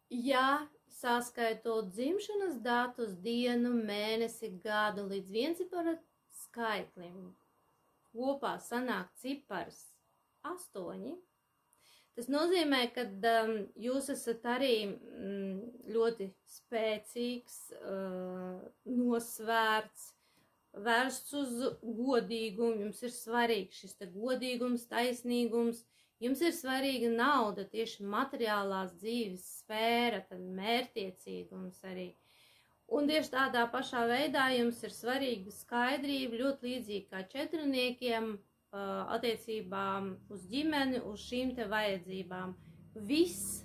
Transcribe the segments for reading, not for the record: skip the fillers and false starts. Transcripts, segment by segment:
Ja saskaitot dzimšanas datus, dienu, mēnesi, gadu līdz viencipara skaitlim, kopā sanāk cipars 8. Tas nozīmē, ka jūs esat arī ļoti spēcīgs, nosvērts, vērsts uz godīgumu, jums ir svarīgs šis godīgums, taisnīgums, jums ir svarīga nauda, tieši materiālās dzīves sfēra, tad mērķtiecīgums arī. Un tieši tādā pašā veidā jums ir svarīga skaidrība, ļoti līdzīgi kā četrniekiem, attiecībām uz ģimeni, uz šīm te vajadzībām. Viss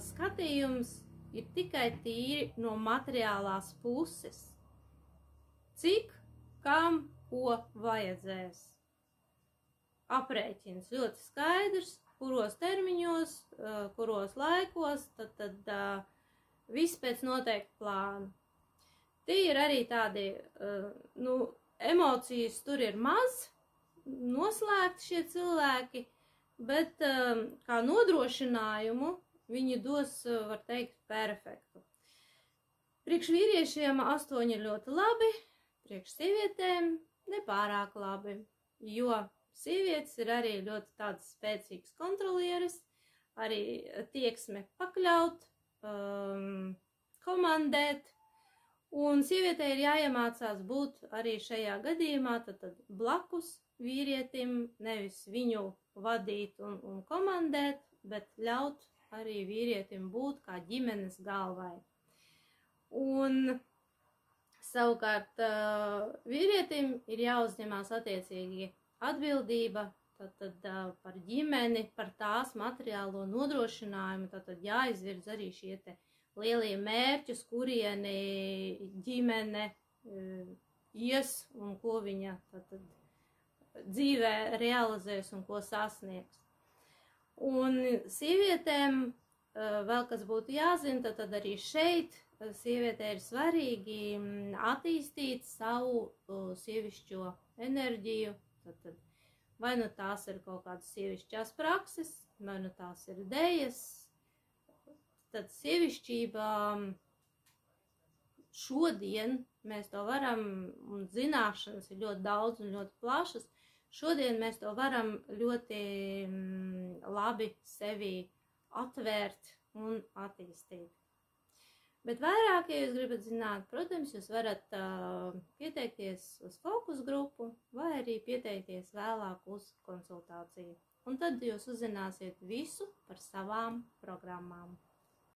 skatījums ir tikai tīri no materiālās puses. Cik, kam, ko vajadzēs. Aprēķins ļoti skaidrs, kuros termiņos, kuros laikos, tad viss pēc noteikta plāna. Tie ir arī tādi, emocijas tur ir maz, noslēgti šie cilvēki, bet kā nodrošinājumu viņi dos, var teikt, perfektu. Priekš vīriešiem 8 ir ļoti labi, priekš sievietēm nepārāk labi, jo sievietes ir arī ļoti tādas spēcīgas kontrolieres, arī tieksme pakļaut, komandēt, un sievietei ir jāiemācās būt arī šajā gadījumā tad blakus vīrietim, nevis viņu vadīt un komandēt, bet ļaut arī vīrietim būt kā ģimenes galvai. Un savukārt vīrietim ir jāuzņemās attiecīgi atbildība tad par ģimeni, par tās materiālo nodrošinājumu, tad jāizvirz arī šie te lielie mērķi, uz kurieni ģimene ies un ko viņa tad dzīvē realizēs un ko sasniegs. Un sievietēm vēl kas būtu jāzina, tad arī šeit sievietē ir svarīgi attīstīt savu sievišķo enerģiju. Tad vai nu tās ir kaut kādas sievišķās prakses, vai nu tās ir idejas, tad sievišķībā šodien mēs to varam, un zināšanas ir ļoti daudz un ļoti plašas, šodien mēs to varam ļoti labi sevi atvērt un attīstīt. Bet vairāk, ja jūs gribat zināt, protams, jūs varat pieteikties uz fokus grupu vai arī pieteikties vēlāk uz konsultāciju. Un tad jūs uzzināsiet visu par savām programmām.